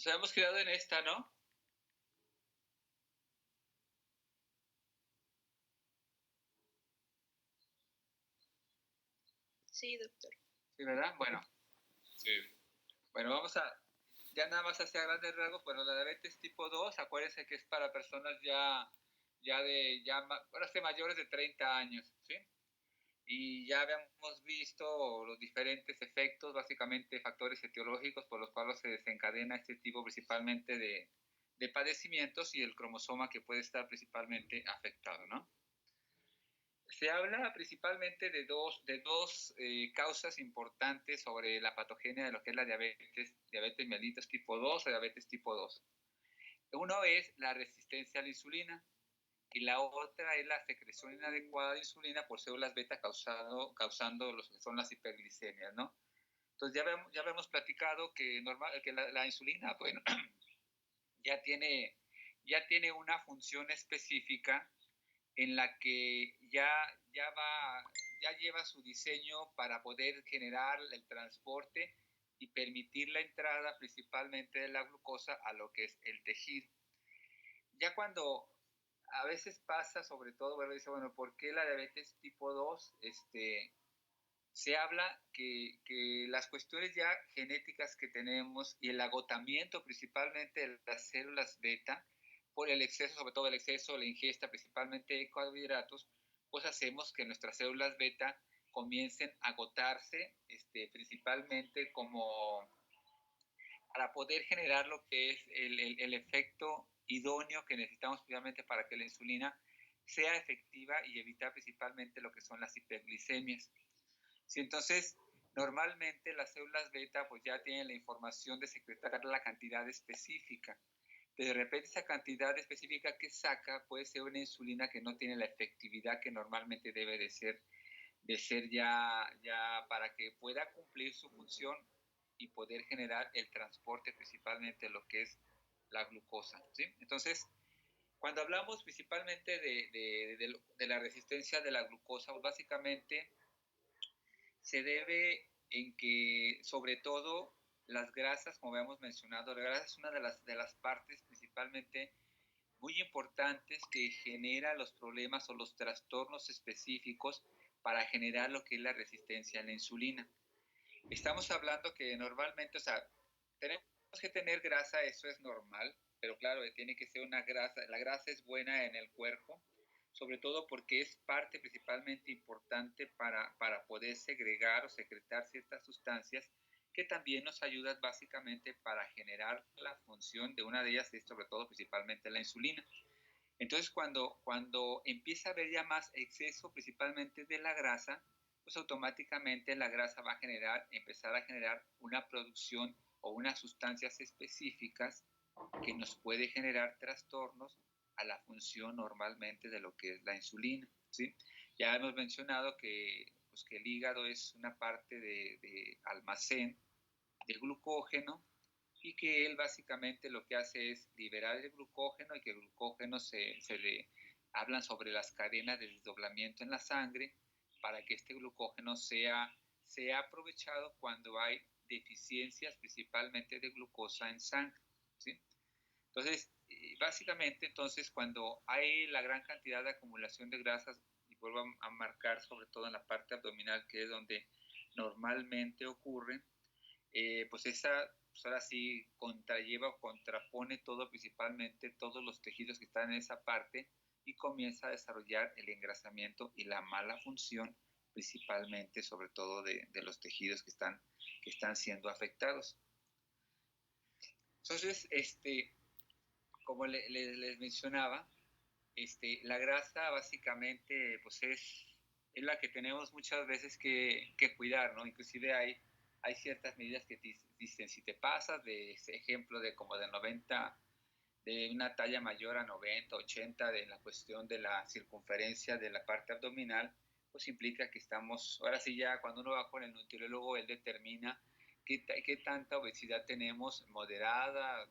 Nos habíamos quedado en esta, ¿no? Sí, doctor. Sí, ¿verdad? Bueno. Sí. Bueno, vamos a, ya nada más hacia grandes rasgos. Bueno, la diabetes tipo 2, acuérdense que es para personas ahora sí, mayores de 30 años, ¿sí? Y ya habíamos visto los diferentes efectos, básicamente factores etiológicos por los cuales se desencadena este tipo principalmente de padecimientos y el cromosoma que puede estar principalmente afectado, ¿no? Se habla principalmente de dos causas importantes sobre la patogenia de lo que es la diabetes mellitus tipo 2 o diabetes tipo 2. Uno es la resistencia a la insulina y la otra es la secreción inadecuada de insulina por células beta causando lo que son las hiperglicemias, ¿no? Entonces ya habíamos platicado que la insulina, bueno, ya tiene, ya tiene una función específica en la que ya lleva su diseño para poder generar el transporte y permitir la entrada principalmente de la glucosa a lo que es el tejido. Ya cuando a veces pasa, sobre todo, bueno, dice, bueno, ¿por qué la diabetes tipo 2? Se habla que las cuestiones ya genéticas que tenemos y el agotamiento principalmente de las células beta por el exceso, sobre todo el exceso, la ingesta principalmente de carbohidratos, pues hacemos que nuestras células beta comiencen a agotarse, principalmente como para poder generar lo que es el efecto idóneo que necesitamos precisamente para que la insulina sea efectiva y evitar principalmente lo que son las hiperglicemias. Sí, entonces, normalmente las células beta pues ya tienen la información de secretar la cantidad específica. De repente esa cantidad específica que saca puede ser una insulina que no tiene la efectividad que normalmente debe de ser ya para que pueda cumplir su función y poder generar el transporte principalmente de lo que es la glucosa, ¿sí? Entonces, cuando hablamos principalmente de la resistencia de la glucosa, pues básicamente se debe en que, sobre todo, las grasas, como habíamos mencionado, la grasa es una de las partes principalmente muy importantes que genera los problemas o los trastornos específicos para generar lo que es la resistencia a la insulina. Estamos hablando que normalmente, o sea, tenemos que tener grasa, eso es normal, pero claro, tiene que ser una grasa, la grasa es buena en el cuerpo, sobre todo porque es parte principalmente importante para poder segregar o secretar ciertas sustancias que también nos ayudan básicamente para generar la función de una de ellas, es sobre todo principalmente la insulina. Entonces, cuando empieza a haber ya más exceso principalmente de la grasa, pues automáticamente la grasa va a empezar a generar una producción o unas sustancias específicas que nos puede generar trastornos a la función normalmente de lo que es la insulina, ¿sí? Ya hemos mencionado pues, que el hígado es una parte de almacén de glucógeno y que él básicamente lo que hace es liberar el glucógeno y que el glucógeno se le hablan sobre las cadenas de desdoblamiento en la sangre para que este glucógeno sea aprovechado cuando hay deficiencias principalmente de glucosa en sangre, ¿sí? Entonces, básicamente, entonces, cuando hay la gran cantidad de acumulación de grasas, y vuelvo a marcar sobre todo en la parte abdominal, que es donde normalmente ocurre, pues pues ahora sí contralleva o contrapone todo, principalmente todos los tejidos que están en esa parte y comienza a desarrollar el engrasamiento y la mala función, principalmente sobre todo de los tejidos que están siendo afectados. Entonces, como les mencionaba, la grasa básicamente pues es la que tenemos muchas veces que cuidar, ¿no? Inclusive hay ciertas medidas que dicen, si te pasas de ese ejemplo de como de 90, de una talla mayor a 90, 80, de la cuestión de la circunferencia de la parte abdominal, pues implica que estamos, ahora sí ya cuando uno va con el nutriólogo, él determina qué tanta obesidad tenemos, moderada,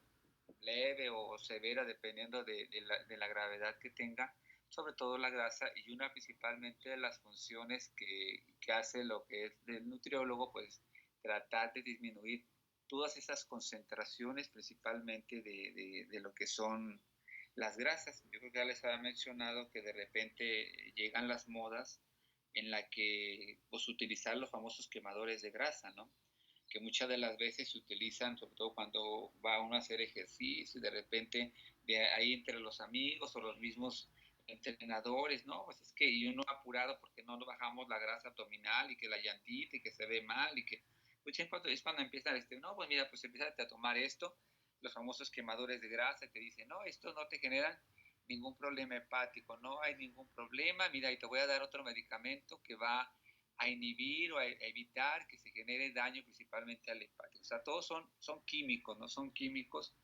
leve o severa, dependiendo de la gravedad que tenga, sobre todo la grasa, y una principalmente de las funciones que hace lo que es del nutriólogo, pues tratar de disminuir todas esas concentraciones principalmente de lo que son las grasas. Yo creo que ya les había mencionado que de repente llegan las modas en la que pues utilizar los famosos quemadores de grasa, ¿no? Que muchas de las veces se utilizan, sobre todo cuando va uno a hacer ejercicio y de repente de ahí entre los amigos o los mismos entrenadores, ¿no? Pues es que y uno apurado porque no bajamos la grasa abdominal y que la llantita y que se ve mal y que, pues es cuando empiezan, no, pues mira, pues empieza a tomar esto, los famosos quemadores de grasa que dicen, no, estos no te generan ningún problema hepático, no hay ningún problema, mira, y te voy a dar otro medicamento que va a inhibir o a evitar que se genere daño principalmente al hepático. O sea, todos son químicos, ¿no? Son químicos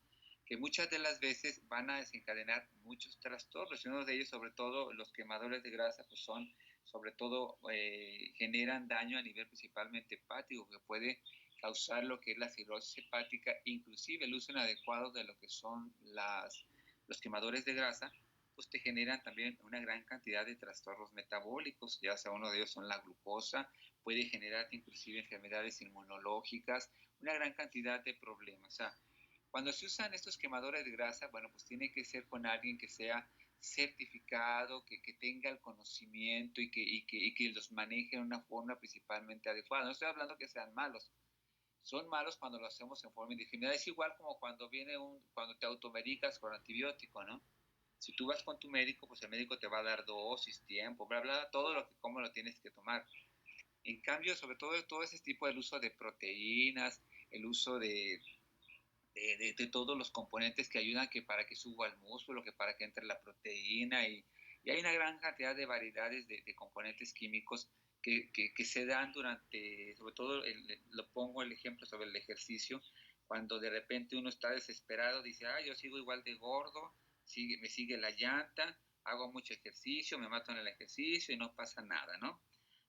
que muchas de las veces van a desencadenar muchos trastornos. Y uno de ellos, sobre todo los quemadores de grasa, pues son, sobre todo, generan daño a nivel principalmente hepático, que puede causar lo que es la cirrosis hepática, inclusive el uso inadecuado de lo que son los quemadores de grasa, pues te generan también una gran cantidad de trastornos metabólicos, ya sea uno de ellos son la glucosa, puede generar inclusive enfermedades inmunológicas, una gran cantidad de problemas. O sea, cuando se usan estos quemadores de grasa, bueno, pues tiene que ser con alguien que sea certificado, que tenga el conocimiento y que los maneje de una forma principalmente adecuada. No estoy hablando que sean malos, son malos cuando lo hacemos en forma indiscriminada. Es igual como cuando te automedicas con antibiótico, ¿no? Si tú vas con tu médico, pues el médico te va a dar dosis, tiempo, bla, bla, todo lo que, cómo lo tienes que tomar. En cambio, sobre todo ese tipo del uso de proteínas, el uso de todos los componentes que ayudan que para que suba el músculo, que para que entre la proteína y hay una gran cantidad de variedades de componentes químicos que se dan durante, sobre todo, lo pongo el ejemplo sobre el ejercicio, cuando de repente uno está desesperado, dice, yo sigo igual de gordo, me sigue la llanta, hago mucho ejercicio, me mato en el ejercicio y no pasa nada, ¿no?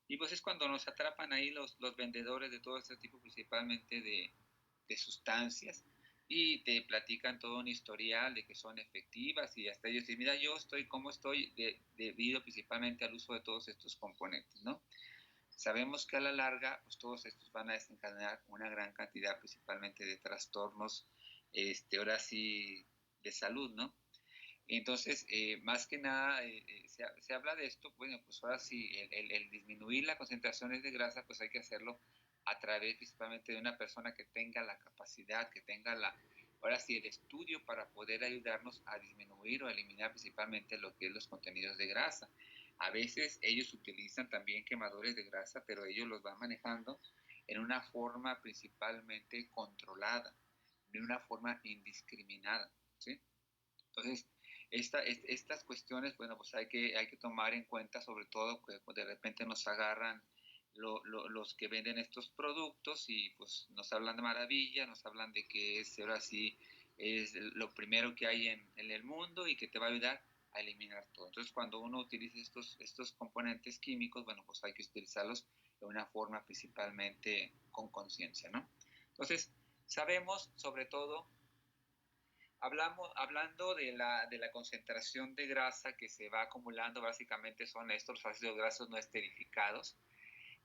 Y pues es cuando nos atrapan ahí los vendedores de todo este tipo, principalmente de sustancias, y te platican todo un historial de que son efectivas y hasta ellos dicen, mira, yo estoy como estoy debido principalmente al uso de todos estos componentes, ¿no? Sabemos que a la larga, pues todos estos van a desencadenar una gran cantidad principalmente de trastornos, ahora sí, de salud, ¿no? Entonces, más que nada, se habla de esto, bueno, pues ahora sí, el disminuir las concentraciones de grasa, pues hay que hacerlo a través principalmente de una persona que tenga la capacidad, que tenga ahora sí, el estudio para poder ayudarnos a disminuir o eliminar principalmente lo que es los contenidos de grasa. A veces ellos utilizan también quemadores de grasa, pero ellos los van manejando en una forma principalmente controlada, de una forma indiscriminada, ¿sí? Entonces, estas cuestiones, bueno, pues hay que tomar en cuenta, sobre todo que de repente nos agarran los que venden estos productos y pues nos hablan de maravilla, nos hablan de que ahora sí es lo primero que hay en el mundo y que te va a ayudar a eliminar todo. Entonces, cuando uno utiliza estos componentes químicos, bueno, pues hay que utilizarlos de una forma principalmente con conciencia, ¿no? Entonces, sabemos sobre todo hablando de la concentración de grasa que se va acumulando, básicamente son estos ácidos grasos no esterificados,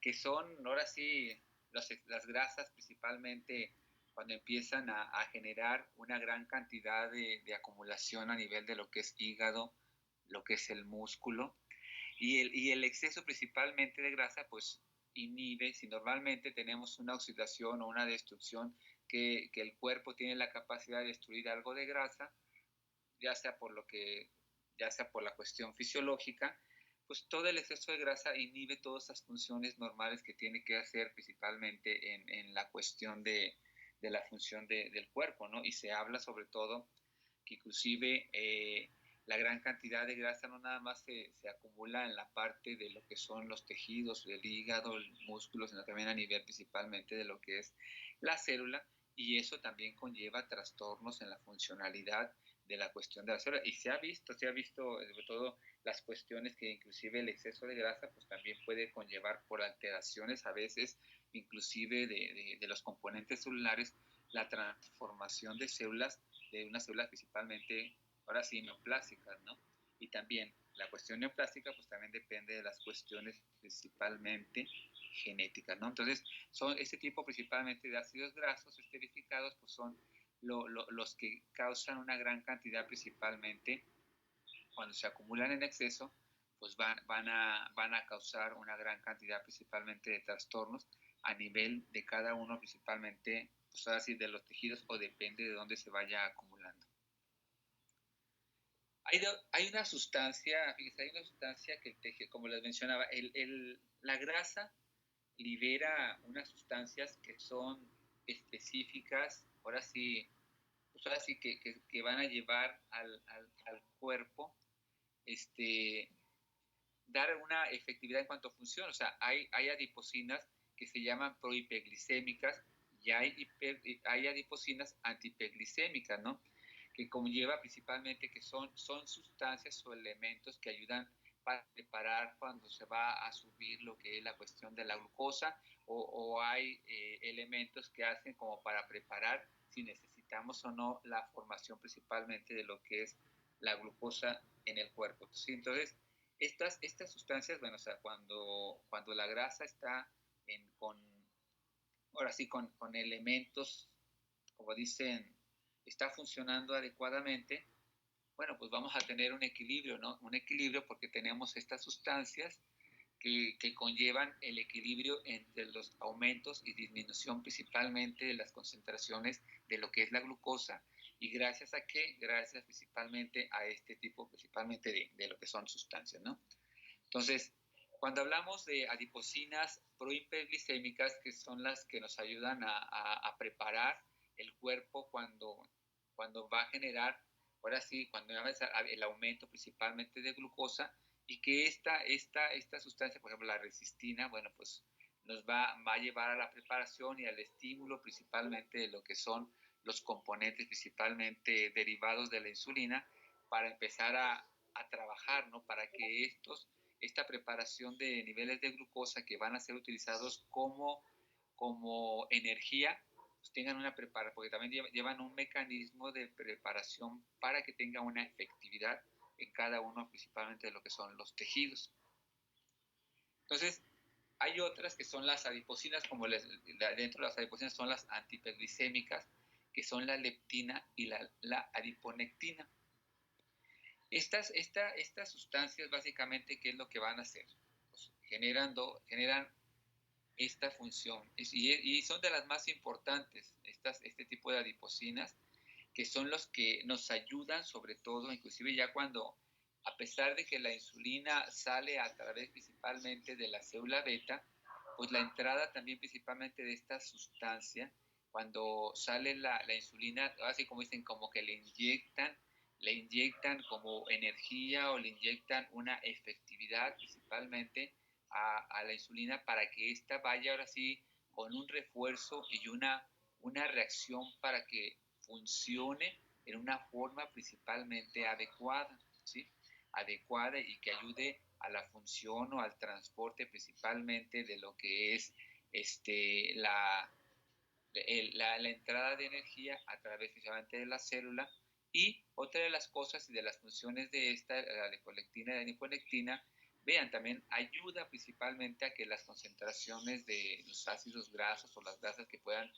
que son ahora sí las grasas principalmente cuando empiezan a generar una gran cantidad de acumulación a nivel de lo que es hígado, lo que es el músculo, y el exceso principalmente de grasa, pues inhibe, si normalmente tenemos una oxidación o una destrucción, que el cuerpo tiene la capacidad de destruir algo de grasa, ya sea ya sea por la cuestión fisiológica, pues todo el exceso de grasa inhibe todas esas funciones normales que tiene que hacer principalmente en la cuestión de la función del cuerpo, ¿no? Y se habla sobre todo que inclusive la gran cantidad de grasa no nada más se acumula en la parte de lo que son los tejidos, el hígado, el músculo, sino también a nivel principalmente de lo que es la célula, y eso también conlleva trastornos en la funcionalidad de la cuestión de la célula. Y se ha visto sobre todo las cuestiones que inclusive el exceso de grasa pues también puede conllevar por alteraciones a veces inclusive de los componentes celulares, la transformación de células, de unas células principalmente, ahora sí, neoplásicas, ¿no? Y también la cuestión neoplástica, pues también depende de las cuestiones principalmente genéticas, ¿no? Entonces, son este tipo principalmente de ácidos grasos esterificados, pues son los que causan una gran cantidad principalmente, cuando se acumulan en exceso, pues van a causar una gran cantidad principalmente de trastornos a nivel de cada uno, principalmente, pues así de los tejidos, o depende de dónde se vaya acumulando. Hay una sustancia, fíjese, hay una sustancia que el tejido, como les mencionaba, la grasa libera unas sustancias que son específicas, ahora sí, pues ahora sí que van a llevar al cuerpo, dar una efectividad en cuanto a función. O sea, hay adiposinas que se llaman prohiperglicémicas y hay adiposinas antihiperglicémicas, ¿no? Que conlleva principalmente que son sustancias o elementos que ayudan para preparar cuando se va a subir lo que es la cuestión de la glucosa, o hay elementos que hacen como para preparar si necesitamos o no la formación principalmente de lo que es la glucosa en el cuerpo. ¿Sí? Entonces, estas sustancias, bueno, o sea, cuando la grasa está ahora sí, con elementos, como dicen, está funcionando adecuadamente, bueno, pues vamos a tener un equilibrio, ¿no? Un equilibrio porque tenemos estas sustancias que conllevan el equilibrio entre los aumentos y disminución principalmente de las concentraciones de lo que es la glucosa. ¿Y gracias a qué? Gracias principalmente a este tipo, principalmente de lo que son sustancias, ¿no? Entonces, cuando hablamos de adiposinas prohiperglicémicas, que son las que nos ayudan a preparar el cuerpo cuando va a generar, ahora sí, cuando va a el aumento principalmente de glucosa, y que esta sustancia, por ejemplo, la resistina, bueno, pues nos va a llevar a la preparación y al estímulo principalmente de lo que son los componentes principalmente derivados de la insulina, para empezar a trabajar, ¿no? Para que esta preparación de niveles de glucosa que van a ser utilizados como energía, pues tengan una preparación, porque también llevan un mecanismo de preparación para que tenga una efectividad en cada uno, principalmente de lo que son los tejidos. Entonces, hay otras que son las adiposinas, dentro de las adiposinas son las antihiperglicémicas, que son la leptina y la adiponectina. Estas sustancias básicamente, ¿qué es lo que van a hacer? Pues generan esta función, y son de las más importantes, este tipo de adiposinas, que son los que nos ayudan sobre todo, inclusive ya cuando, a pesar de que la insulina sale a través principalmente de la célula beta, pues la entrada también principalmente de esta sustancia, cuando sale la insulina, así como dicen, como que le inyectan como energía, o le inyectan una efectividad principalmente a la insulina, para que ésta vaya ahora sí con un refuerzo y una reacción para que funcione en una forma principalmente adecuada, ¿sí? Adecuada, y que ayude a la función o al transporte principalmente de lo que es la entrada de energía a través precisamente de la célula. Y otra de las cosas y de las funciones de esta, la alecolectina y la adiponectina, vean, también ayuda principalmente a que las concentraciones de los ácidos grasos o las grasas que puedan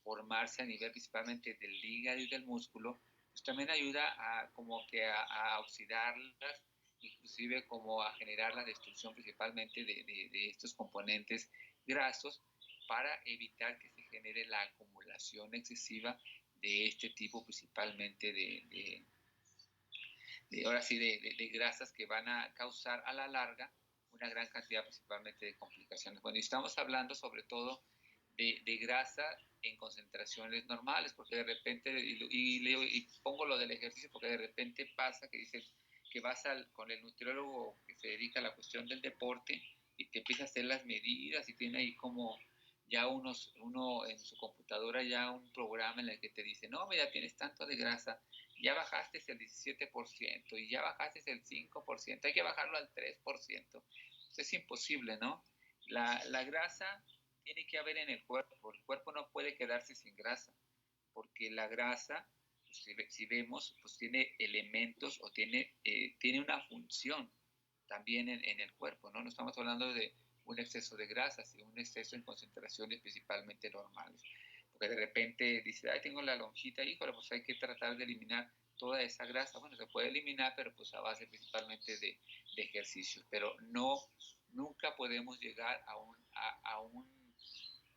formarse a nivel principalmente del hígado y del músculo, pues también ayuda como que a oxidarlas, inclusive como a generar la destrucción principalmente de estos componentes grasos, para evitar que se genere la acumulación excesiva de este tipo principalmente ahora sí, de grasas, que van a causar a la larga una gran cantidad principalmente de complicaciones. Bueno, y estamos hablando sobre todo de grasa en concentraciones normales, porque de repente, y pongo lo del ejercicio, porque de repente pasa que dices que vas con el nutriólogo que se dedica a la cuestión del deporte, y te empieza a hacer las medidas, y tiene ahí como ya uno en su computadora, ya un programa en el que te dice, no, mira, tienes tanto de grasa, ya bajaste el 17% y ya bajaste el 5%, hay que bajarlo al 3%. Es imposible, ¿no? La grasa tiene que haber en el cuerpo no puede quedarse sin grasa, porque la grasa si vemos, pues tiene elementos o tiene una función también en el cuerpo, ¿no? No estamos hablando de un exceso de grasa, sino un exceso en concentraciones principalmente normales. Porque de repente dice, ay, tengo la lonjita, híjole, pues hay que tratar de eliminar toda esa grasa. Bueno, se puede eliminar, pero pues a base principalmente de ejercicios. Pero no, nunca podemos llegar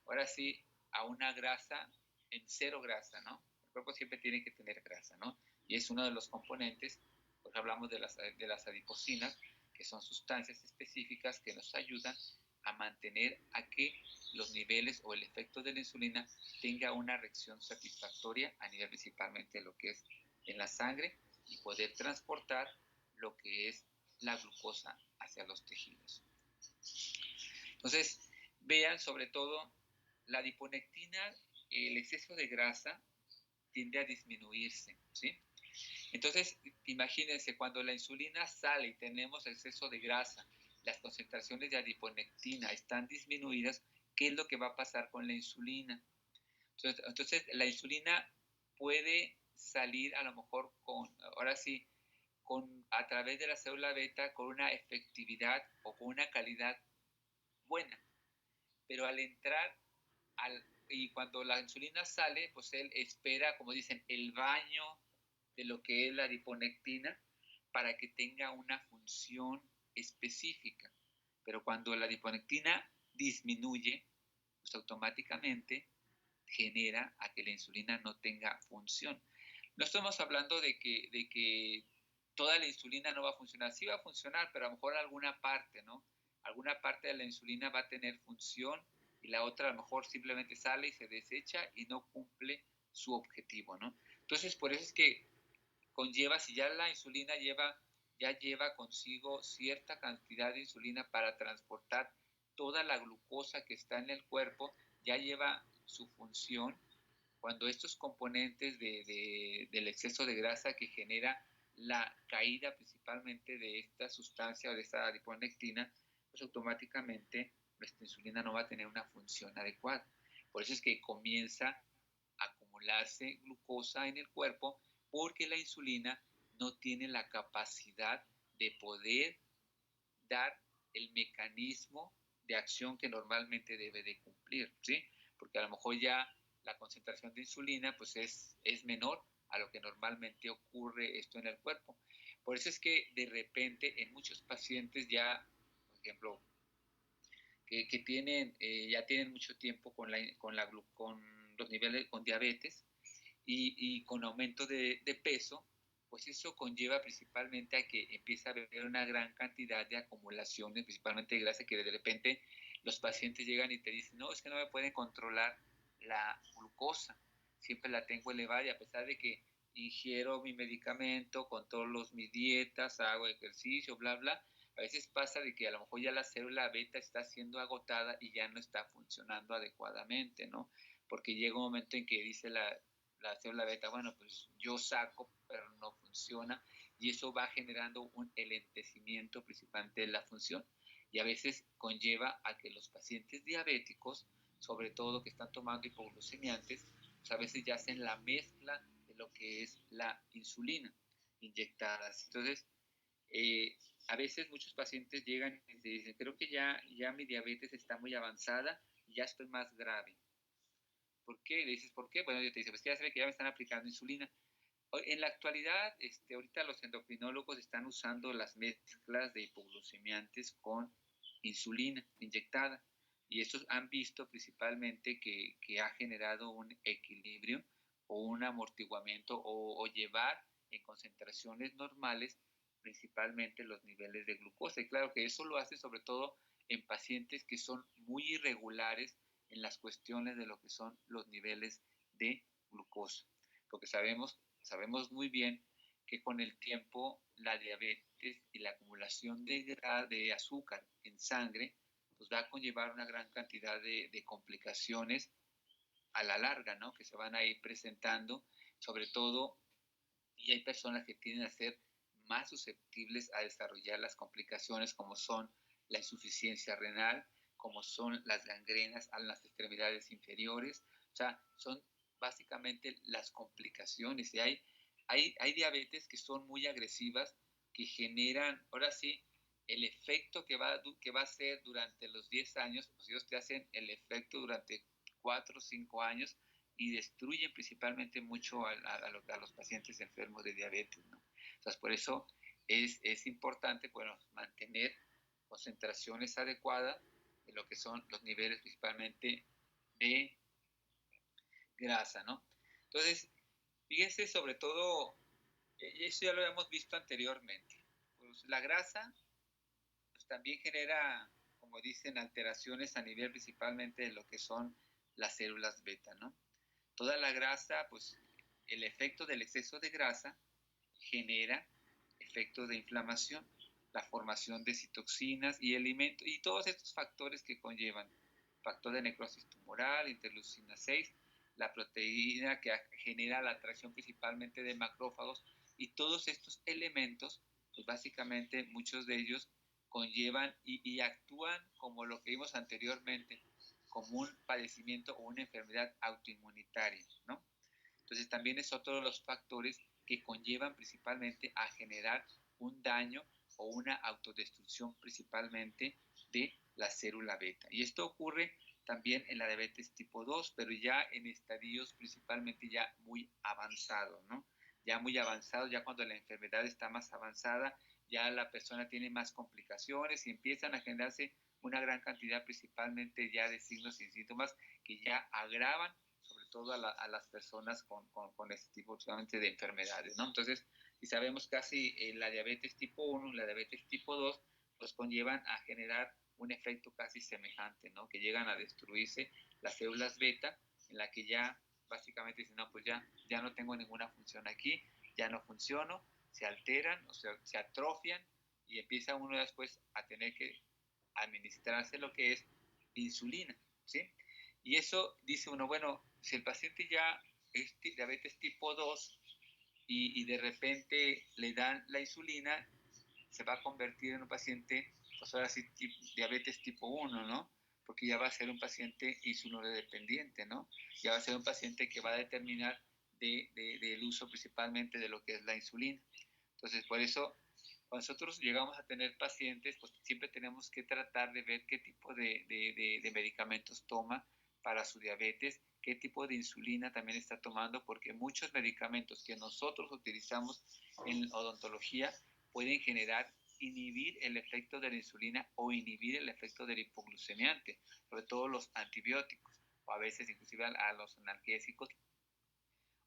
ahora sí, a una grasa en cero grasa, ¿no? El cuerpo siempre tiene que tener grasa, ¿no? Y es uno de los componentes, pues hablamos de las adiposinas, que son sustancias específicas que nos ayudan a mantener a que los niveles o el efecto de la insulina tenga una reacción satisfactoria a nivel principalmente de lo que es en la sangre y poder transportar lo que es la glucosa hacia los tejidos. Entonces, vean sobre todo la adiponectina, el exceso de grasa tiende a disminuirse, ¿sí? Entonces, imagínense, cuando la insulina sale y tenemos exceso de grasa, las concentraciones de adiponectina están disminuidas, ¿qué es lo que va a pasar con la insulina? Entonces la insulina puede salir a lo mejor ahora sí, a través de la célula beta con una efectividad o con una calidad buena, pero al entrar y cuando la insulina sale, pues él espera, como dicen, el baño de lo que es la adiponectina para que tenga una función específica. Pero cuando la adiponectina disminuye, pues automáticamente genera a que la insulina no tenga función. No estamos hablando de que toda la insulina no va a funcionar. Sí va a funcionar, pero a lo mejor alguna parte, ¿no? Alguna parte de la insulina va a tener función y la otra a lo mejor simplemente sale y se desecha y no cumple su objetivo, ¿no? Entonces, por eso es que conlleva, si ya la insulina ya lleva consigo cierta cantidad de insulina para transportar toda la glucosa que está en el cuerpo, ya lleva su función. Cuando estos componentes del exceso de grasa que genera la caída principalmente de esta sustancia o de esta adiponectina, pues automáticamente nuestra insulina no va a tener una función adecuada. Por eso es que comienza a acumularse glucosa en el cuerpo, porque la insulina no tiene la capacidad de poder dar el mecanismo de acción que normalmente debe de cumplir, ¿sí? Porque a lo mejor ya la concentración de insulina pues es menor a lo que normalmente ocurre esto en el cuerpo. Por eso es que de repente en muchos pacientes ya, por ejemplo, que tienen, ya tienen mucho tiempo con los niveles, con diabetes y con aumento de peso, pues eso conlleva principalmente a que empieza a haber una gran cantidad de acumulaciones, principalmente de grasa, que de repente los pacientes llegan y te dicen, no, es que no me pueden controlar la glucosa, siempre la tengo elevada y a pesar de que ingiero mi medicamento, controlo mis dietas, hago ejercicio, bla, bla, a veces pasa de que a lo mejor ya la célula beta está siendo agotada y ya no está funcionando adecuadamente, ¿no? Porque llega un momento en que dice la célula beta, bueno, pues yo saco, pero no funciona, y eso va generando un enlentecimiento principalmente de la función, y a veces conlleva a que los pacientes diabéticos, sobre todo que están tomando hipoglucemiantes, pues a veces ya hacen la mezcla de lo que es la insulina inyectada. Entonces, a veces muchos pacientes llegan y dicen, creo que ya mi diabetes está muy avanzada y ya estoy más grave. ¿Por qué? Le dices, ¿por qué? Bueno, yo te dice, pues ya sabe que ya me están aplicando insulina. En la actualidad, ahorita los endocrinólogos están usando las mezclas de hipoglucemiantes con insulina inyectada. Y estos han visto principalmente que ha generado un equilibrio o un amortiguamiento o llevar en concentraciones normales principalmente los niveles de glucosa. Y claro que eso lo hace sobre todo en pacientes que son muy irregulares en las cuestiones de lo que son los niveles de glucosa. Porque sabemos muy bien que con el tiempo la diabetes y la acumulación de azúcar en sangre pues va a conllevar una gran cantidad de complicaciones a la larga, ¿no? Que se van a ir presentando, sobre todo, y hay personas que tienden a ser más susceptibles a desarrollar las complicaciones como son la insuficiencia renal, como son las gangrenas a las extremidades inferiores, o sea, son básicamente las complicaciones. Y hay diabetes que son muy agresivas, que generan, ahora sí, el efecto que va a ser durante los 10 años, pues ellos te hacen el efecto durante 4 o 5 años y destruyen principalmente mucho a los pacientes enfermos de diabetes, ¿no? Entonces, por eso es importante, bueno, mantener concentraciones adecuadas de lo que son los niveles principalmente de grasa, ¿no? Entonces, fíjense sobre todo, eso ya lo habíamos visto anteriormente, pues la grasa pues también genera, como dicen, alteraciones a nivel principalmente de lo que son las células beta, ¿no? Toda la grasa, pues el efecto del exceso de grasa genera efectos de inflamación, la formación de citoxinas y todos estos factores que conllevan factor de necrosis tumoral, interleucina 6, la proteína que genera la atracción principalmente de macrófagos, y todos estos elementos, pues básicamente muchos de ellos conllevan y actúan como lo que vimos anteriormente, como un padecimiento o una enfermedad autoinmunitaria, ¿no? Entonces también es otro de los factores que conllevan principalmente a generar un daño o una autodestrucción principalmente de la célula beta. Y esto ocurre también en la diabetes tipo 2, pero ya en estadios principalmente ya muy avanzados, ¿no? Ya muy avanzados, ya cuando la enfermedad está más avanzada, ya la persona tiene más complicaciones y empiezan a generarse una gran cantidad principalmente ya de signos y síntomas que ya agravan sobre todo las personas con este tipo de enfermedades, ¿no? Entonces, si sabemos casi la diabetes tipo 1, la diabetes tipo 2, pues conllevan a generar un efecto casi semejante, ¿no? Que llegan a destruirse las células beta, en la que ya básicamente dicen, no, pues ya no tengo ninguna función aquí, ya no funciono, se alteran, o sea, se atrofian y empieza uno después a tener que administrarse lo que es insulina, ¿sí? Y eso dice uno, bueno, si el paciente ya es diabetes tipo 2 y de repente le dan la insulina, se va a convertir en un paciente, pues ahora sí, diabetes tipo 1, ¿no? Porque ya va a ser un paciente insulinodependiente, ¿no? Ya va a ser un paciente que va a determinar del uso principalmente de lo que es la insulina. Entonces, por eso, cuando nosotros llegamos a tener pacientes, pues siempre tenemos que tratar de ver qué tipo de medicamentos toma para su diabetes, qué tipo de insulina también está tomando, porque muchos medicamentos que nosotros utilizamos en odontología pueden inhibir el efecto de la insulina o inhibir el efecto del hipoglucemiante, sobre todo los antibióticos, o a veces inclusive a los analgésicos,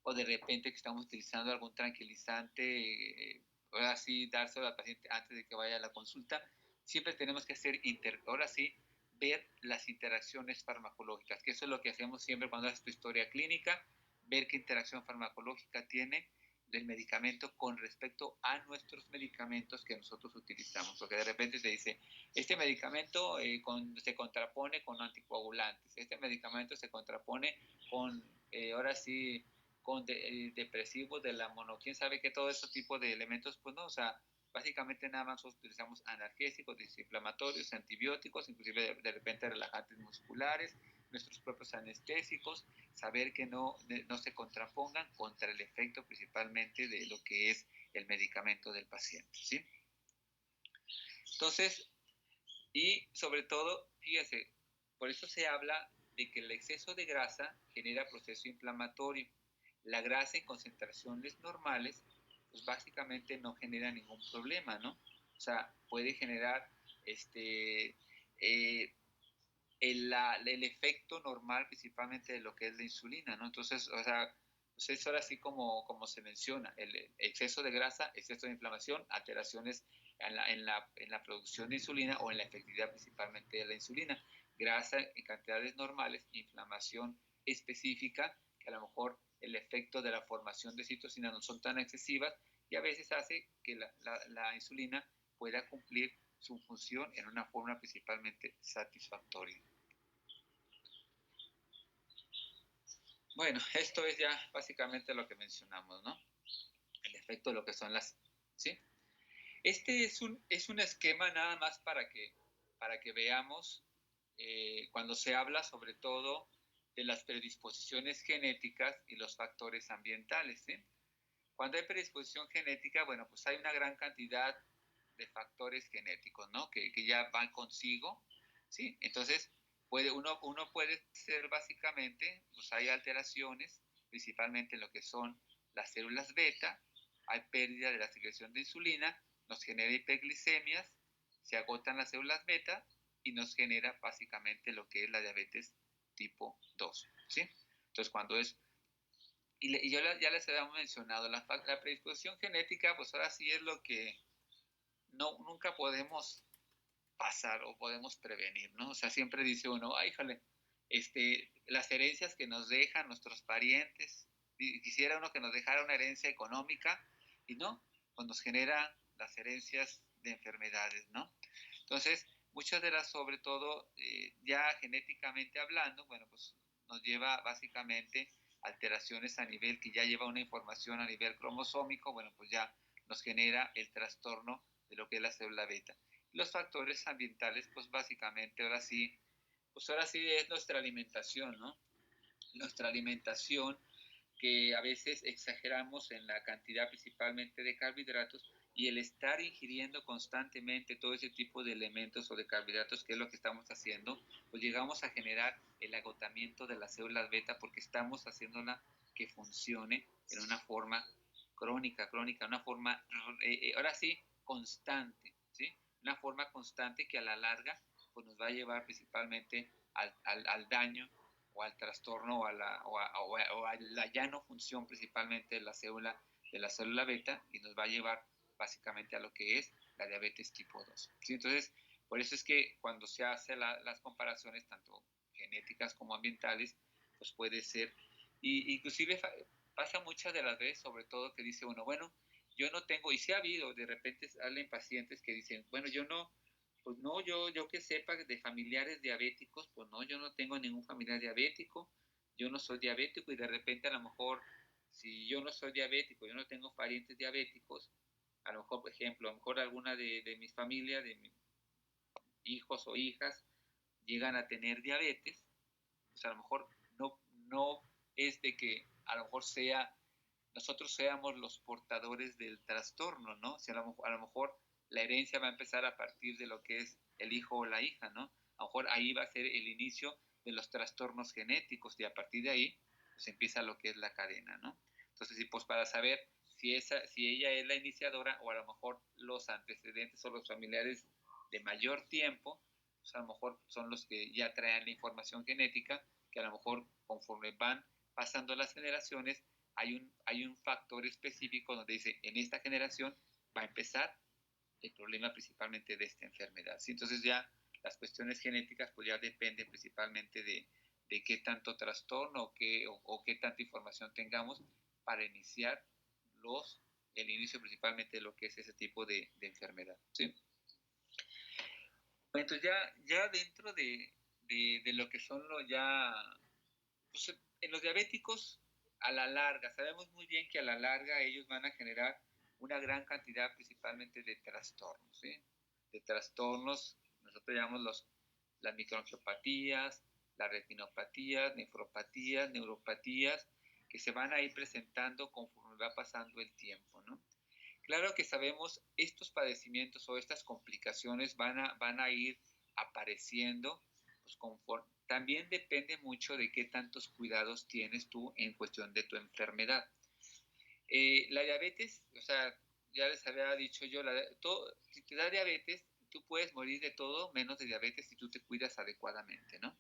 o de repente que estamos utilizando algún tranquilizante, ahora sí dárselo al paciente antes de que vaya a la consulta. Siempre tenemos que hacer, ahora sí, ver las interacciones farmacológicas, que eso es lo que hacemos siempre cuando haces tu historia clínica, ver qué interacción farmacológica tiene el medicamento con respecto a nuestros medicamentos que nosotros utilizamos, porque de repente se dice, este medicamento se contrapone con anticoagulantes, este medicamento se contrapone con, ahora sí, con depresivos de la mono, quién sabe qué, todo ese tipo de elementos, pues no, o sea, básicamente nada más utilizamos analgésicos, desinflamatorios, antibióticos, inclusive de repente relajantes musculares, nuestros propios anestésicos, saber que no se contrapongan contra el efecto principalmente de lo que es el medicamento del paciente, ¿sí? Entonces, y sobre todo, fíjese, por eso se habla de que el exceso de grasa genera proceso inflamatorio. La grasa en concentraciones normales, pues básicamente no genera ningún problema, ¿no? O sea, puede generar eh, el efecto normal principalmente de lo que es la insulina, ¿no? Entonces, o sea, pues es ahora sí como se menciona, el exceso de grasa, exceso de inflamación, alteraciones en la producción de insulina o en la efectividad principalmente de la insulina. Grasa en cantidades normales, inflamación específica, que a lo mejor el efecto de la formación de citocinas no son tan excesivas y a veces hace que la insulina pueda cumplir su función en una forma principalmente satisfactoria. Bueno, esto es ya básicamente lo que mencionamos, ¿no? El efecto de lo que son las... ¿Sí? Este es un esquema nada más para que veamos cuando se habla sobre todo de las predisposiciones genéticas y los factores ambientales, ¿sí? Cuando hay predisposición genética, bueno, pues hay una gran cantidad de factores genéticos, ¿no? Que ya van consigo, ¿sí? Entonces, uno puede ser básicamente, pues hay alteraciones, principalmente en lo que son las células beta, hay pérdida de la secreción de insulina, nos genera hiperglicemias, se agotan las células beta y nos genera básicamente lo que es la diabetes tipo 2, ¿sí? Entonces, cuando es y yo ya les había mencionado, la predisposición genética, pues ahora sí es lo que nunca podemos pasar o podemos prevenir, ¿no? O sea, siempre dice uno, ay, híjole, las herencias que nos dejan nuestros parientes, quisiera uno que nos dejara una herencia económica, y no, pues nos genera las herencias de enfermedades, ¿no? Entonces, muchas de las, sobre todo, ya genéticamente hablando, bueno, pues nos lleva básicamente alteraciones a nivel que ya lleva una información a nivel cromosómico, bueno, pues ya nos genera el trastorno de lo que es la célula beta. Los factores ambientales, pues básicamente pues ahora sí es nuestra alimentación, ¿no? Nuestra alimentación, que a veces exageramos en la cantidad principalmente de carbohidratos, y el estar ingiriendo constantemente todo ese tipo de elementos o de carbohidratos, que es lo que estamos haciendo, pues llegamos a generar el agotamiento de las células beta porque estamos haciéndola que funcione en una forma crónica, una forma, ahora sí, constante, ¿sí? Una forma constante que a la larga pues nos va a llevar principalmente al daño o al trastorno o a la ya no función principalmente de la célula beta, y nos va a llevar básicamente a lo que es la diabetes tipo 2. ¿Sí? Entonces, por eso es que cuando se hacen las comparaciones, tanto genéticas como ambientales, pues puede ser, y inclusive pasa muchas de las veces, sobre todo que dice uno, bueno, yo no tengo, y sí ha habido, de repente salen pacientes que dicen, bueno, yo no, pues no, yo que sepa de familiares diabéticos, pues no, yo no tengo ningún familiar diabético, yo no soy diabético, y de repente a lo mejor, si yo no soy diabético, yo no tengo parientes diabéticos, a lo mejor, por ejemplo, a lo mejor alguna de mis familias, de mis hijos o hijas, llegan a tener diabetes, pues a lo mejor no es de que a lo mejor nosotros seamos los portadores del trastorno, ¿no? Si a lo mejor la herencia va a empezar a partir de lo que es el hijo o la hija, ¿no? A lo mejor ahí va a ser el inicio de los trastornos genéticos, y a partir de ahí pues empieza lo que es la cadena, ¿no? Entonces, y pues para saber si ella es la iniciadora, o a lo mejor los antecedentes o los familiares de mayor tiempo, pues a lo mejor son los que ya traen la información genética, que a lo mejor conforme van pasando las generaciones, hay un factor específico donde dice, en esta generación va a empezar el problema principalmente de esta enfermedad. ¿Sí? Entonces ya las cuestiones genéticas pues ya dependen principalmente de qué tanto trastorno o qué tanta información tengamos para iniciar el inicio principalmente de lo que es ese tipo de enfermedad. ¿Sí? Entonces ya dentro de lo que son pues, en los diabéticos, a la larga, sabemos muy bien que a la larga ellos van a generar una gran cantidad principalmente de trastornos, ¿sí? De trastornos, nosotros llamamos las microangiopatías, las retinopatías, nefropatías, neuropatías, que se van a ir presentando conforme va pasando el tiempo, ¿no? Claro que sabemos estos padecimientos o estas complicaciones van a ir apareciendo, pues también depende mucho de qué tantos cuidados tienes tú en cuestión de tu enfermedad. La diabetes, o sea, ya les había dicho yo, si te da diabetes, tú puedes morir de todo menos de diabetes si tú te cuidas adecuadamente, ¿no?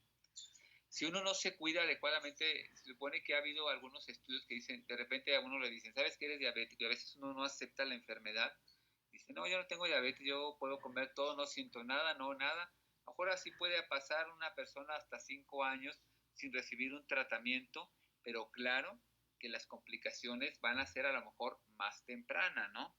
Si uno no se cuida adecuadamente, se supone que ha habido algunos estudios que dicen, de repente a uno le dicen, ¿sabes que eres diabético? Y a veces uno no acepta la enfermedad. Dice, no, yo no tengo diabetes, yo puedo comer todo, no siento nada, no nada. A lo mejor así puede pasar una persona hasta 5 años sin recibir un tratamiento, pero claro que las complicaciones van a ser a lo mejor más temprana, ¿no?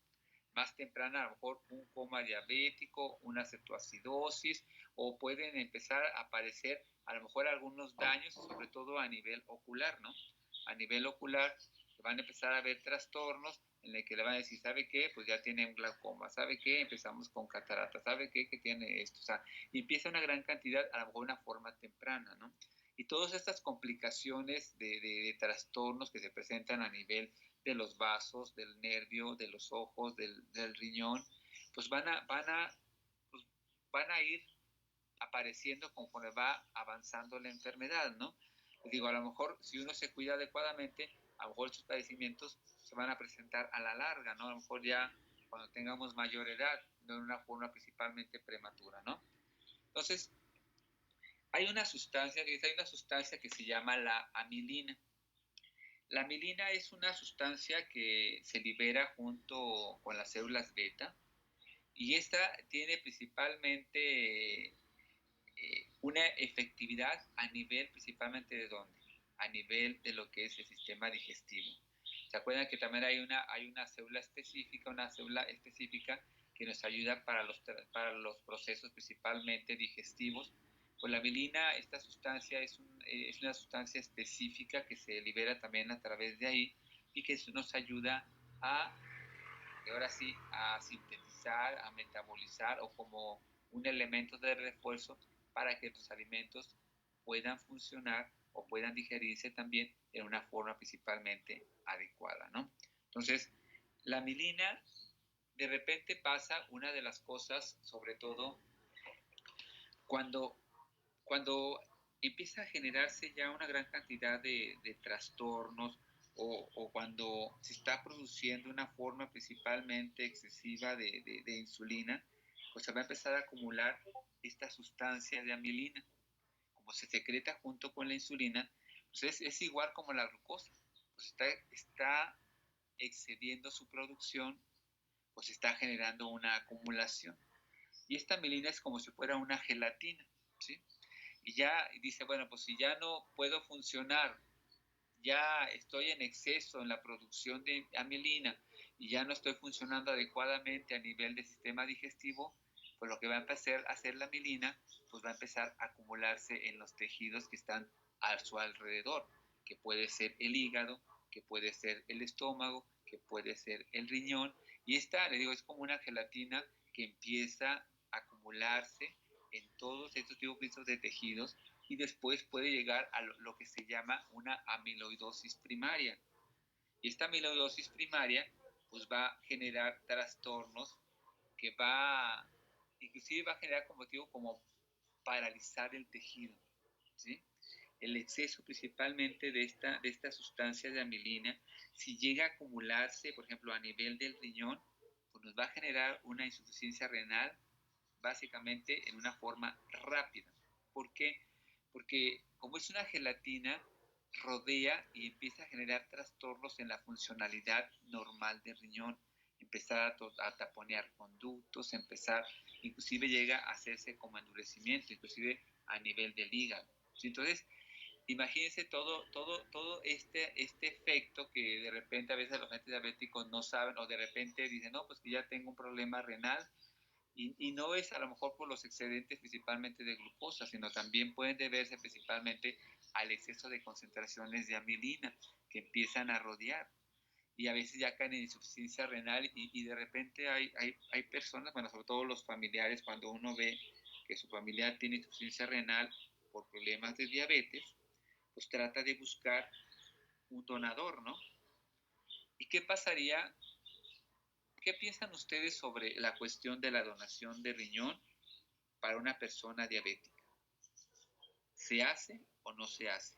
Más temprana, a lo mejor un coma diabético, una cetoacidosis, o pueden empezar a aparecer a lo mejor algunos daños, sobre todo a nivel ocular, ¿no? A nivel ocular van a empezar a haber trastornos en el que le van a decir, ¿sabe qué? Pues ya tiene un glaucoma, ¿sabe qué? Empezamos con catarata, ¿sabe qué? Que tiene esto, o sea, y empieza una gran cantidad, a lo mejor una forma temprana, ¿no? Y todas estas complicaciones de trastornos que se presentan a nivel de los vasos, del nervio, de los ojos, del riñón, pues pues van a ir apareciendo conforme va avanzando la enfermedad, ¿no? Digo, a lo mejor si uno se cuida adecuadamente, a lo mejor estos padecimientos se van a presentar a la larga, ¿no? A lo mejor ya cuando tengamos mayor edad, no en una forma principalmente prematura, ¿no? Entonces, hay una sustancia que se llama la amilina. La amilina es una sustancia que se libera junto con las células beta y esta tiene principalmente una efectividad a nivel principalmente de dónde? A nivel de lo que es el sistema digestivo. ¿Se acuerdan que también hay una célula específica que nos ayuda para los procesos principalmente digestivos? Pues la bilina, esta sustancia es una sustancia específica que se libera también a través de ahí y que nos ayuda a, ahora sí, a sintetizar, a metabolizar o como un elemento de refuerzo para que los alimentos puedan funcionar o puedan digerirse también en una forma principalmente adecuada, ¿no? Entonces, la milina, de repente pasa una de las cosas, sobre todo cuando, cuando empieza a generarse ya una gran cantidad de trastornos o cuando se está produciendo una forma principalmente excesiva de insulina, pues se va a empezar a acumular esta sustancia de amilina. Como se secreta junto con la insulina, pues es igual como la glucosa, pues está excediendo su producción, pues está generando una acumulación. Y esta amilina es como si fuera una gelatina, ¿sí? Y ya dice, bueno, pues si ya no puedo funcionar, ya estoy en exceso en la producción de amilina y ya no estoy funcionando adecuadamente a nivel del sistema digestivo, pues lo que va a empezar a hacer la amilina, pues va a empezar a acumularse en los tejidos que están a su alrededor, que puede ser el hígado, que puede ser el estómago, que puede ser el riñón, y esta, le digo, es como una gelatina que empieza a acumularse en todos estos tipos de tejidos y después puede llegar a lo que se llama una amiloidosis primaria. Y esta amiloidosis primaria pues va a generar trastornos que inclusive va a generar como motivo como paralizar el tejido, ¿sí? El exceso principalmente de esta sustancia de amilina, si llega a acumularse, por ejemplo, a nivel del riñón, pues nos va a generar una insuficiencia renal básicamente en una forma rápida. ¿Por qué? Porque como es una gelatina, rodea y empieza a generar trastornos en la funcionalidad normal del riñón, empezar a taponear conductos, inclusive llega a hacerse como endurecimiento, inclusive a nivel del hígado. Entonces, imagínense todo este efecto que de repente a veces los gente diabéticos no saben o de repente dicen, no, pues que ya tengo un problema renal, y no es a lo mejor por los excedentes principalmente de glucosa, sino también pueden deberse principalmente al exceso de concentraciones de amilina que empiezan a rodear. Y a veces ya caen en insuficiencia renal y de repente hay personas, bueno, sobre todo los familiares, cuando uno ve que su familiar tiene insuficiencia renal por problemas de diabetes, pues trata de buscar un donador, ¿no? ¿Y qué pasaría? ¿Qué piensan ustedes sobre la cuestión de la donación de riñón para una persona diabética? ¿Se hace o no se hace?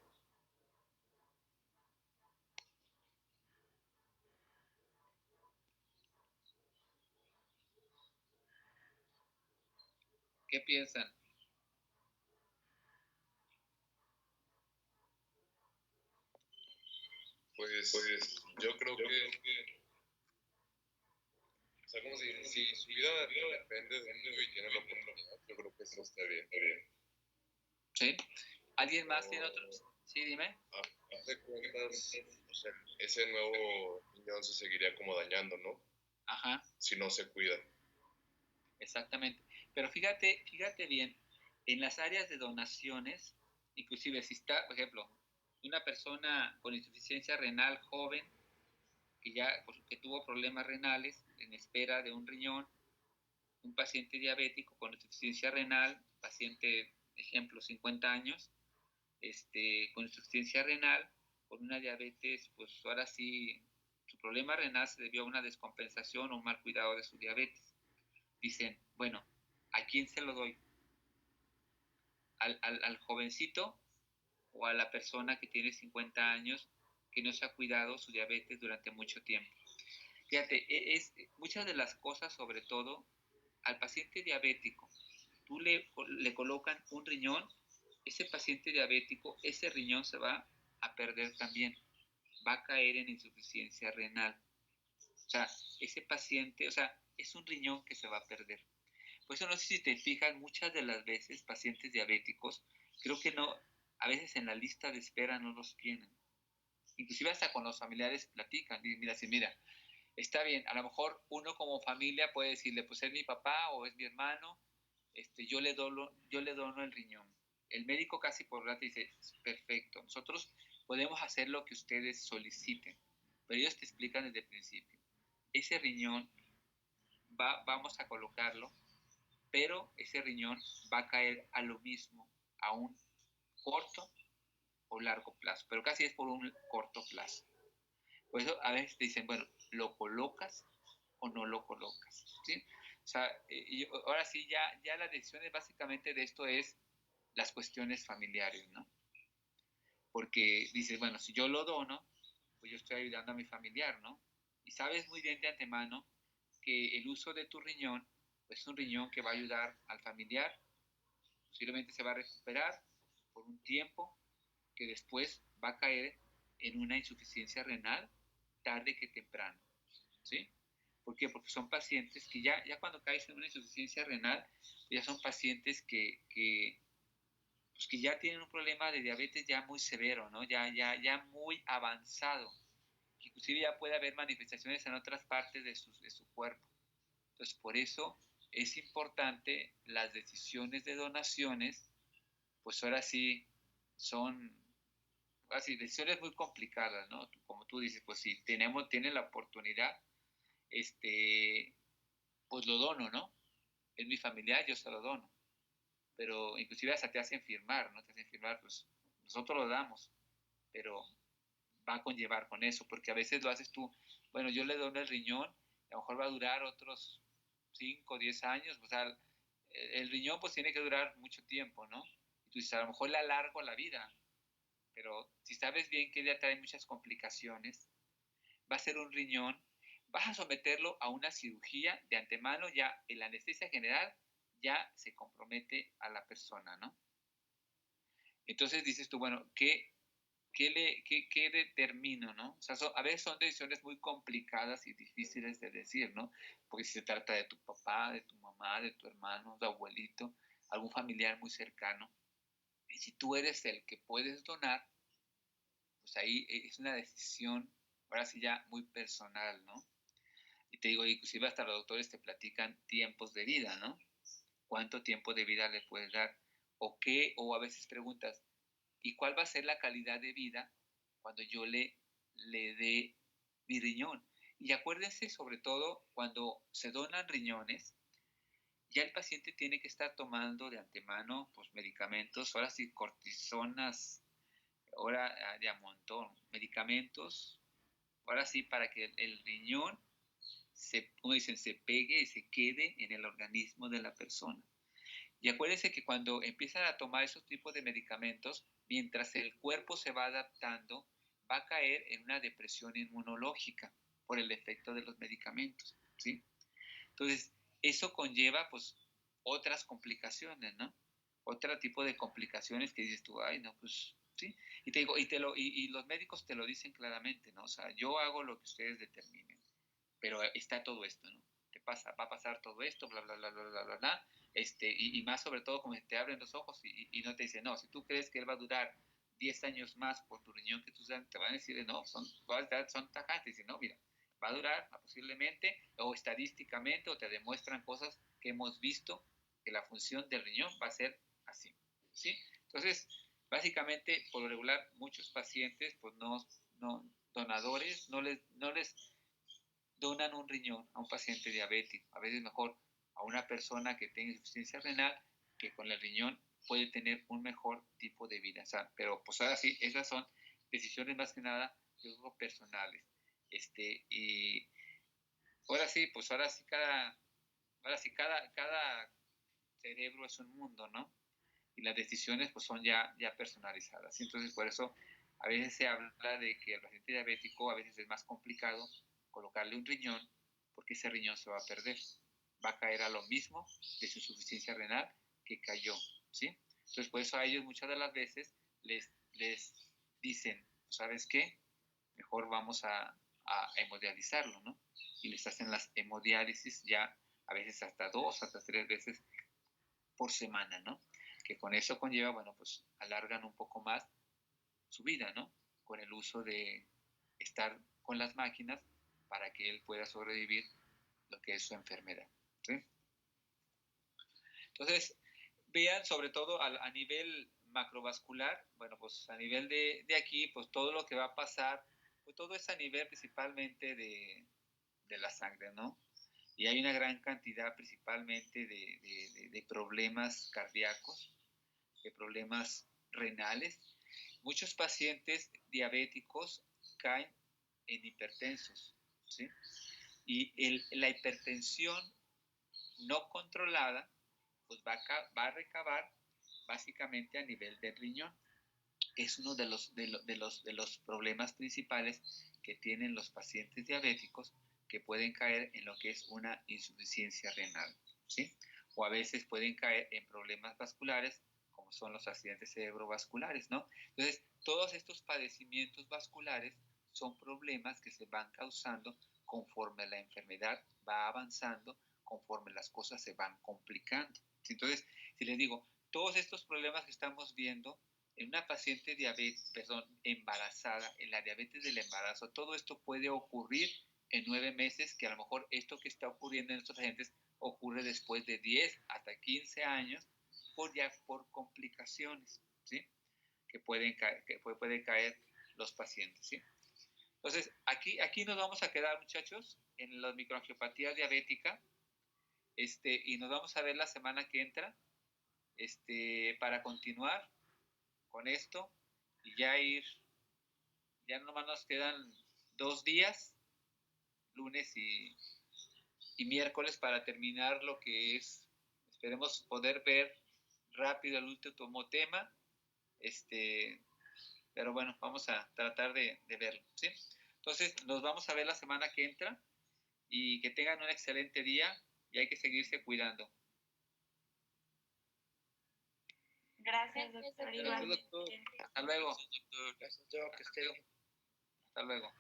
¿Qué piensan? Pues yo creo que, o sea, como si su vida depende de uno y tiene la oportunidad, yo creo que eso está bien. ¿Sí? ¿Alguien más tiene otros? Sí, dime. A fin de cuentas, o sea, ese nuevo riñón se seguiría como dañando, ¿no? Ajá, Si no se cuida. exactamente. Pero fíjate bien, en las áreas de donaciones, inclusive si está, por ejemplo, una persona con insuficiencia renal joven que tuvo problemas renales en espera de un riñón, un paciente diabético con insuficiencia renal, paciente, ejemplo, 50 años, con insuficiencia renal, con una diabetes, pues ahora sí, su problema renal se debió a una descompensación o un mal cuidado de su diabetes. Dicen, bueno, ¿a quién se lo doy? ¿Al jovencito o a la persona que tiene 50 años que no se ha cuidado su diabetes durante mucho tiempo? Fíjate, muchas de las cosas, sobre todo, al paciente diabético, tú le colocan un riñón, ese paciente diabético, ese riñón se va a perder también, va a caer en insuficiencia renal. O sea, ese paciente, o sea, es un riñón que se va a perder. Por eso no sé si te fijas, muchas de las veces pacientes diabéticos, creo que no, a veces en la lista de espera no los tienen. Inclusive hasta con los familiares platican, y mira, si mira, está bien, a lo mejor uno como familia puede decirle, pues es mi papá o es mi hermano, yo le dono el riñón. El médico casi por rato dice, perfecto, nosotros podemos hacer lo que ustedes soliciten, pero ellos te explican desde el principio. Ese riñón vamos a colocarlo, pero ese riñón va a caer a lo mismo, a un corto o largo plazo, pero casi es por un corto plazo. Por eso a veces te dicen, bueno, ¿lo colocas o no lo colocas? ¿Sí? O sea, ahora sí, ya las decisiones básicamente de esto es las cuestiones familiares, ¿no? Porque dices, bueno, si yo lo dono, pues yo estoy ayudando a mi familiar, ¿no? Y sabes muy bien de antemano que el uso de tu riñón, pues es un riñón que va a ayudar al familiar, posiblemente se va a recuperar por un tiempo, que después va a caer en una insuficiencia renal tarde que temprano, ¿sí? ¿Por qué? Porque son pacientes que ya cuando caes en una insuficiencia renal, ya son pacientes pues que ya tienen un problema de diabetes ya muy severo, ¿no? Ya muy avanzado. Inclusive ya puede haber manifestaciones en otras partes de su cuerpo. Entonces, por eso es importante las decisiones de donaciones, pues ahora sí son así, decisiones muy complicadas, ¿no? Como tú dices, pues si tienen la oportunidad, pues lo dono, ¿no? Es mi familiar, yo se lo dono. Pero inclusive hasta te hacen firmar, ¿no? Te hacen firmar, pues nosotros lo damos, pero va a conllevar con eso, porque a veces lo haces tú, bueno, yo le dono el riñón, a lo mejor va a durar otros 5 o 10 años, o sea, el riñón pues tiene que durar mucho tiempo, ¿no? Y tú dices, a lo mejor le alargo la vida, pero si sabes bien que ya trae muchas complicaciones, va a ser un riñón, vas a someterlo a una cirugía de antemano, ya en la anestesia general ya se compromete a la persona, ¿no? Entonces dices tú, bueno, ¿qué determino, no? O sea, a veces son decisiones muy complicadas y difíciles de decir, ¿no? Porque si se trata de tu papá, de tu mamá, de tu hermano, de abuelito, algún familiar muy cercano, y si tú eres el que puedes donar, pues ahí es una decisión, ahora sí ya muy personal, ¿no? Y te digo, inclusive hasta los doctores te platican tiempos de vida, ¿no? ¿Cuánto tiempo de vida le puedes dar? O a veces preguntas, ¿y cuál va a ser la calidad de vida cuando yo le dé mi riñón? Y acuérdense, sobre todo, cuando se donan riñones, ya el paciente tiene que estar tomando de antemano pues, medicamentos, ahora sí, cortisonas, ahora de a montón, medicamentos, ahora sí, para que el riñón como dicen, se pegue y se quede en el organismo de la persona. Y acuérdense que cuando empiezan a tomar esos tipos de medicamentos, mientras el cuerpo se va adaptando, va a caer en una depresión inmunológica por el efecto de los medicamentos, ¿sí? Entonces, eso conlleva, pues, otras complicaciones, ¿no? Otro tipo de complicaciones que dices tú, ay, no, pues, sí. Y te digo, y los médicos te lo dicen claramente, ¿no? O sea, yo hago lo que ustedes determinen, pero está todo esto, ¿no? Va a pasar todo esto, bla, bla, bla, bla, bla, bla, bla, y más sobre todo como te abren los ojos y no te dicen, no, si tú crees que él va a durar 10 años más por tu riñón que tú te van a decir, no, son tajantes, y no, mira, va a durar posiblemente, o estadísticamente, o te demuestran cosas que hemos visto, que la función del riñón va a ser así, ¿sí? Entonces, básicamente, por lo regular, muchos pacientes, pues no donadores, no les donan un riñón a un paciente diabético, a veces mejor a una persona que tenga insuficiencia renal que con el riñón puede tener un mejor tipo de vida. O sea, pero pues ahora sí, esas son decisiones más que nada, yo creo, personales. Y ahora sí, pues ahora sí cada cerebro es un mundo, ¿no? Y las decisiones pues son ya personalizadas. Entonces por eso a veces se habla de que el paciente diabético a veces es más complicado colocarle un riñón porque ese riñón se va a perder. Va a caer a lo mismo de su insuficiencia renal que cayó, ¿sí? Entonces por eso a ellos muchas de las veces les dicen, ¿sabes qué? Mejor vamos a hemodializarlo, ¿no? Y les hacen las hemodiálisis ya a veces hasta 2, hasta 3 veces por semana, ¿no? Que con eso conlleva, bueno, pues alargan un poco más su vida, ¿no? Con el uso de estar con las máquinas para que él pueda sobrevivir lo que es su enfermedad, ¿sí? Entonces, vean sobre todo a nivel macrovascular, bueno, pues a nivel de aquí, pues todo lo que va a pasar, pues todo es a nivel principalmente de la sangre, ¿no? Y hay una gran cantidad principalmente de problemas cardíacos, de problemas renales. Muchos pacientes diabéticos caen en hipertensos, ¿sí? Y la hipertensión no controlada pues va a recabar básicamente a nivel del riñón. Es uno de los problemas principales que tienen los pacientes diabéticos, que pueden caer en lo que es una insuficiencia renal, ¿sí? O a veces pueden caer en problemas vasculares, como son los accidentes cerebrovasculares, ¿no? Entonces, todos estos padecimientos vasculares son problemas que se van causando conforme la enfermedad va avanzando, conforme las cosas se van complicando. Entonces, si les digo, todos estos problemas que estamos viendo en una paciente embarazada, en la diabetes del embarazo, todo esto puede ocurrir en 9 meses, que a lo mejor esto que está ocurriendo en estos pacientes ocurre después de 10 hasta 15 años por complicaciones, ¿sí? Que pueden caer los pacientes, ¿sí? Entonces, aquí nos vamos a quedar, muchachos, en la microangiopatía diabética, y nos vamos a ver la semana que entra, para continuar con esto y ya nomás nos quedan 2 días, lunes y miércoles, para terminar lo que es, esperemos poder ver rápido el último tema, pero bueno, vamos a tratar de verlo, ¿sí? Entonces, nos vamos a ver la semana que entra y que tengan un excelente día y hay que seguirse cuidando. Gracias, doctor. Gracias, doctor. Hasta luego. Gracias, doctor. Hasta luego.